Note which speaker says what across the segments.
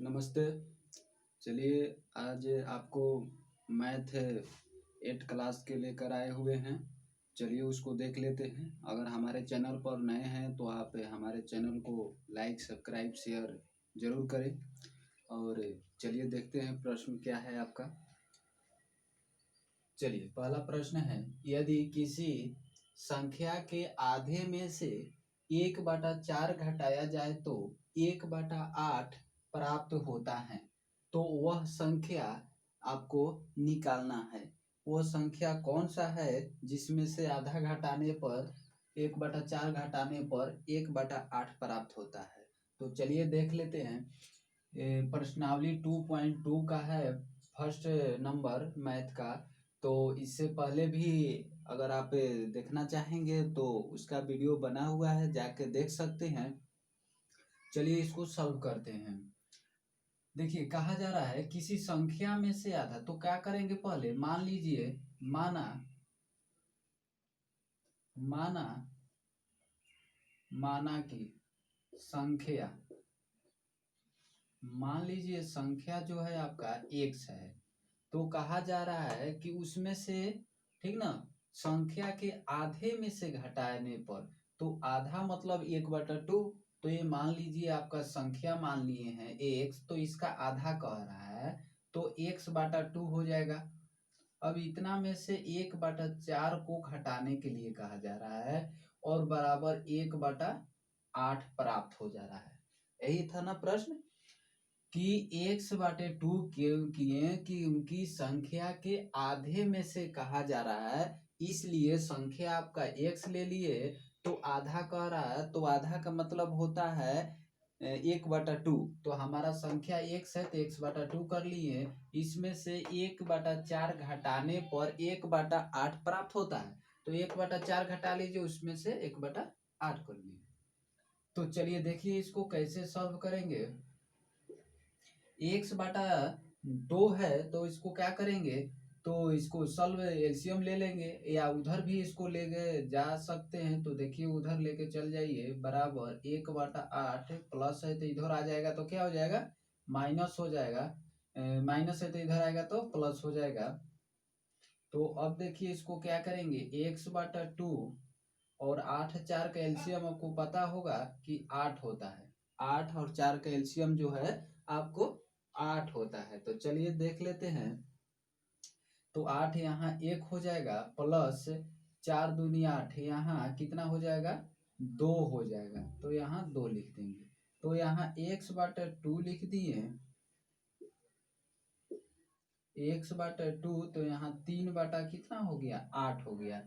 Speaker 1: नमस्ते। चलिए आज आपको मैथ 8 क्लास के लेकर आए हुए हैं। चलिए उसको देख लेते हैं। अगर हमारे चैनल पर नए हैं तो आप हमारे चैनल को लाइक सब्सक्राइब शेयर ज़रूर करें। और चलिए देखते हैं प्रश्न क्या है आपका। चलिए पहला प्रश्न है, यदि किसी संख्या के आधे में से 1/4 घटाया जाए तो 1/8 प्राप्त होता है, तो वह संख्या आपको निकालना है। वह संख्या कौन सा है जिसमें से आधा घटाने पर 1/4 घटाने पर 1/8 प्राप्त होता है। तो चलिए देख लेते हैं। प्रश्नावली 2.2 का है, फर्स्ट नंबर मैथ का। तो इससे पहले भी अगर आप देखना चाहेंगे तो उसका वीडियो बना हुआ है, जाके देख सकते हैं। चलिए इसको सॉल्व करते हैं। देखिए कहा जा रहा है किसी संख्या में से आधा, तो क्या करेंगे, पहले मान लीजिए माना कि संख्या, मान लीजिए संख्या जो है आपका x है। तो कहा जा रहा है कि उसमें से, ठीक ना, संख्या के आधे में से घटाने पर, तो आधा मतलब 1/2। तो ये मान लीजिए आपका संख्या मान लिए हैं x, तो इसका आधा कह रहा है, तो x/2 हो जाएगा। अब इतना में से 1/4 को घटाने के लिए कहा जा रहा है और बराबर 1/8 प्राप्त हो जा रहा है। यही था ना प्रश्न कि x/2 किए कि उनकी संख्या के आधे में से कहा जा रहा है, इसलिए संख्या आपका x ले लिए तो आधा कह रहा है, तो आधा का मतलब होता है 1/2। तो हमारा संख्या x है तो x/2 कर लिए। इसमें से 1/4 घटाने पर 1/8 प्राप्त होता है, तो 1/4 घटा लीजिए, उसमें से 1/8 कर लीजिए। तो चलिए देखिए इसको कैसे सॉल्व करेंगे। x/2 है तो इसको क्या करेंगे, तो इसको सॉल्व एलसीएम ले लेंगे, या उधर भी इसको लेके जा सकते हैं। तो देखिए उधर लेके चल जाइए, बराबर 1/8 प्लस है तो इधर आ जाएगा, तो क्या हो जाएगा, माइनस हो जाएगा। माइनस है तो इधर आएगा तो प्लस हो जाएगा। तो अब देखिए इसको क्या करेंगे, x/2 और 8 4 का एलसीएम आपको पता होगा कि 8 होता है। 8 और 4 का एलसीएम जो है आपको 8 होता है। तो चलिए देख लेते हैं। तो 8 यहाँ 1 हो जाएगा, प्लस 4 दूनी 8, यहाँ कितना हो जाएगा, 2 हो जाएगा। तो यहाँ 2 लिख देंगे। तो यहाँ x/2 लिख दिए, x/2, तो यहाँ 3 बटा कितना हो गया, 8 हो गया,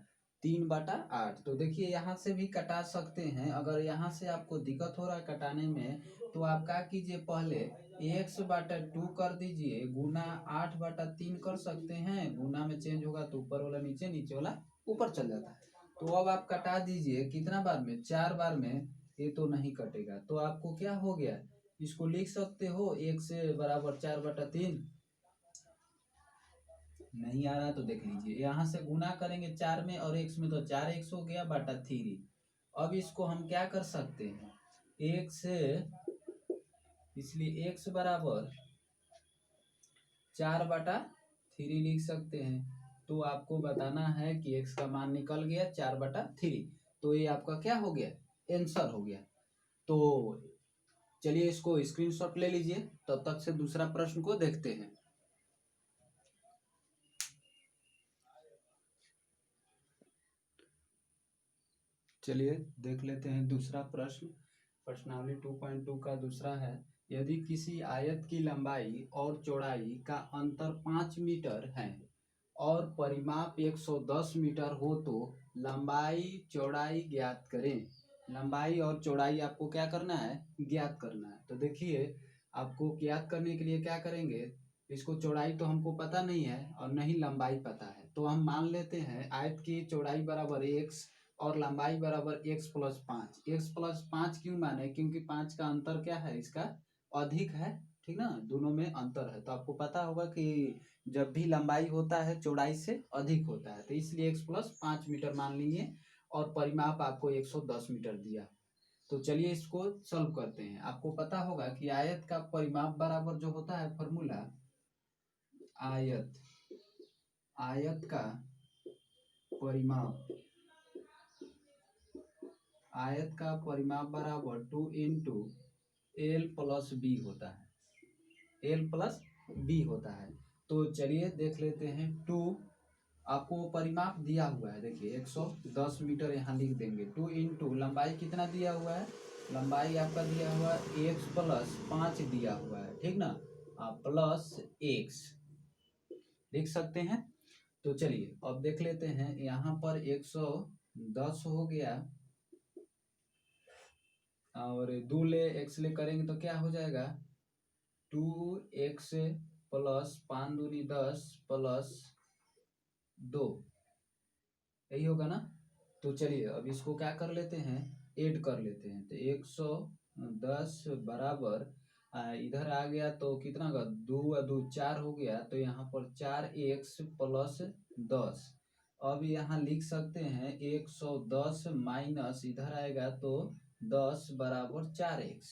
Speaker 1: 3/8। तो देखिए यहाँ से भी कटा सकते हैं। अगर यहाँ से आपको दिक्कत हो रहा है कटाने में, तो आप क्या कीजिए, पहले x/2 कर दीजिए, गुना 8/3 कर सकते हैं। गुना में चेंज होगा तो ऊपर वाला नीचे, नीचे वाला ऊपर चल जाता है। तो अब आप कटा दीजिए, कितना बार में, 4 बार में। ये तो नहीं कटेगा, तो आपको क्या हो गया, इसको लिख सकते हो x बराबर 4/3। नहीं आ रहा तो देख लीजिए, यहाँ से गुना करेंगे 4 में और x में, तो 4x हो गया बटा 3। अब इसको हम क्या कर सकते हैं, x, इसलिए x बराबर 4/3 लिख सकते हैं। तो आपको बताना है कि x का मान निकल गया 4/3। तो ये आपका क्या हो गया, आंसर हो गया। तो चलिए इसको स्क्रीनशॉट ले लीजिए, तब तक से दूसरा प्रश्न को देखते हैं। चलिए देख लेते हैं दूसरा प्रश्न। प्रश्नावली 2.2 का दूसरा है, यदि किसी आयत की लंबाई और चौड़ाई का अंतर 5 मीटर है और परिमाप 110 मीटर हो, तो लंबाई चौड़ाई ज्ञात करें। लंबाई और चौड़ाई आपको क्या करना है, ज्ञात करना है। तो देखिए आपको ज्ञात करने के लिए क्या करेंगे, इसको चौड़ाई तो हमको पता नहीं है और नहीं लंबाई पता है, तो हम मान लेते हैं आयत की चौड़ाई बराबर x और लंबाई बराबर x+5। x+5 क्यों माने, क्योंकि 5 का अंतर क्या है, इसका अधिक है, ठीक ना, दोनों में अंतर है। तो आपको पता होगा कि जब भी लंबाई होता है चौड़ाई से अधिक होता है, तो इसलिए x+5 मीटर मान लीजिए और परिमाप आपको 110 मीटर दिया। तो चलिए इसको सॉल्व करते हैं। आपको पता होगा कि आयत का परिमाप बराबर जो होता है फॉर्मूला, आयत का परिमाप, आयत का परिमाप बराबर 2 इंटू एल प्लस बी होता है, एल प्लस बी होता है। तो चलिए देख लेते हैं। 2 आपको परिमाप दिया हुआ है, देखिए 110 मीटर यहाँ लिख देंगे। 2 इंटू लंबाई कितना दिया हुआ है, लंबाई आपका दिया हुआ है x प्लस 5 दिया हुआ है, ठीक ना, प्लस x लिख सकते हैं। तो चलिए अब देख लेते हैं, यहाँ पर 110 हो गया और 2 ले x ले करेंगे तो क्या हो जाएगा, 2x प्लस 5 दूनी 10 प्लस 2, यही होगा ना। तो चलिए अब इसको क्या कर लेते हैं, ऐड कर लेते हैं। तो 110 बराबर इधर आ गया तो कितना होगा, 2 और 2 4 हो गया, तो यहाँ पर 4x प्लस 10। अब यहाँ लिख सकते हैं 110 माइनस इधर आएगा तो 10 बराबर 4x,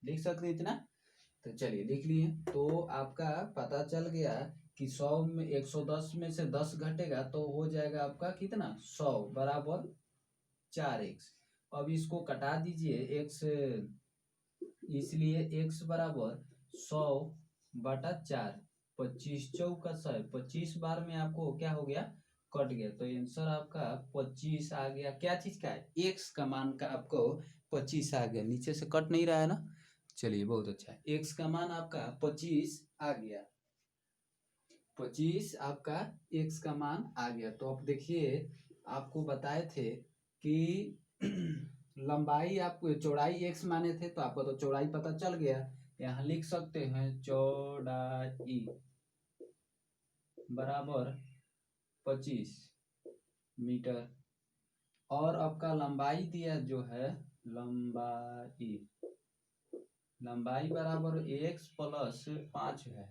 Speaker 1: लिख सकते हैं इतना। तो चलिए लिख लिए। तो आपका पता चल गया कि 100 में 110 में से 10 घटेगा तो हो जाएगा आपका कितना, 100 बराबर 4x। अब इसको कटा दीजिए x, इसलिए x बराबर 100 बटा 4, 25 चौका 100, 25 बार में आपको क्या हो गया, कट गया। तो आंसर आपका 25 आ गया। क्या चीज का है, x का मान का आपको 25 आ गया। नीचे से कट नहीं रहा है ना। चलिए बहुत अच्छा है, x का मान आपका 25 आ गया, 25 आपका x का मान आ गया। तो अब देखिए आपको बताए थे कि लंबाई आपको चौड़ाई x माने थे, तो आपको तो चौड़ाई पता चल गया। यहाँ लिख सकते हैं चौड़ाई बराबर 25 मीटर, और आपका लंबाई दिया जो है, लंबाई बराबर x प्लस 5 है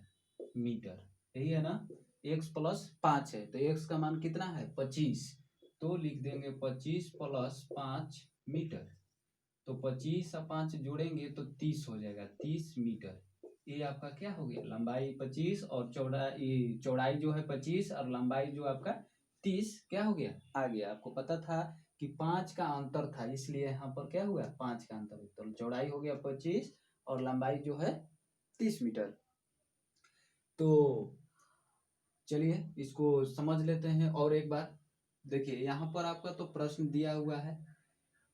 Speaker 1: मीटर, यही है ना, x प्लस 5 है। तो x का मान कितना है, 25, तो लिख देंगे 25 प्लस 5 मीटर। तो 25 और 5 जोड़ेंगे तो 30 हो जाएगा, 30 मीटर। ये आपका क्या हो गया, लंबाई 25 और चौड़ाई जो है 25 और लंबाई जो आपका 30 क्या हो गया, आ गया। आपको पता था कि 5 का अंतर था, इसलिए यहाँ पर क्या हुआ, 5 का अंतर। तो चौड़ाई हो गया 25 और लंबाई जो है 30 मीटर। तो चलिए इसको समझ लेते हैं और एक बार। देखिए यहाँ पर आपका तो प्रश्न दिया हुआ है,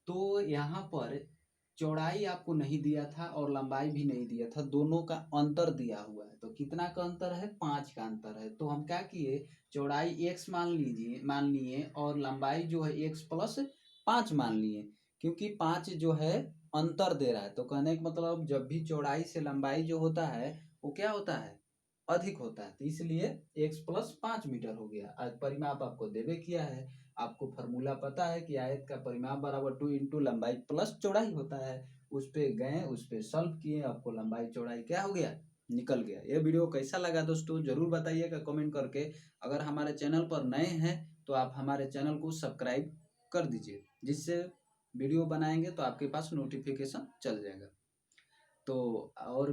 Speaker 1: तो यहाँ पर चौड़ाई आपको नहीं दिया था और लंबाई भी नहीं दिया था, दोनों का अंतर दिया हुआ है। तो कितना का अंतर है, 5 का अंतर है। तो हम क्या किए, चौड़ाई x मान लिए और लंबाई जो है x प्लस 5 मान लिए, क्योंकि 5 जो है अंतर दे रहा है। तो कहने का मतलब जब भी चौड़ाई से लंबाई जो होता है वो क्या होता है, अधिक होता है। तो इसलिए x प्लस 5 मीटर हो गया। आज परिमाप आपको देवे किया है, आपको फॉर्मूला पता है कि आयत का परिमाप बराबर 2 इंटू लंबाई प्लस चौड़ाई होता है। उस पे गए, उस पे सॉल्व किए, आपको लंबाई चौड़ाई क्या हो गया, निकल गया। ये वीडियो कैसा लगा दोस्तों जरूर बताइएगा कमेंट करके। अगर हमारे चैनल पर नए हैं तो आप हमारे चैनल को सब्सक्राइब कर दीजिए, जिससे वीडियो बनाएंगे तो आपके पास नोटिफिकेशन चल जाएगा। तो और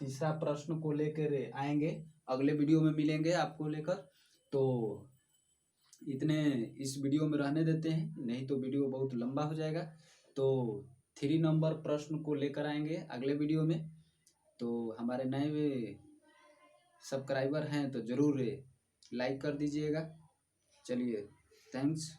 Speaker 1: तीसरा प्रश्न को लेकर आएंगे, अगले वीडियो में मिलेंगे आपको लेकर। तो इतने इस वीडियो में रहने देते हैं, नहीं तो वीडियो बहुत लंबा हो जाएगा। तो 3 नंबर प्रश्न को लेकर आएंगे अगले वीडियो में। तो हमारे नए सब्सक्राइबर हैं तो ज़रूर लाइक कर दीजिएगा। चलिए थैंक्स।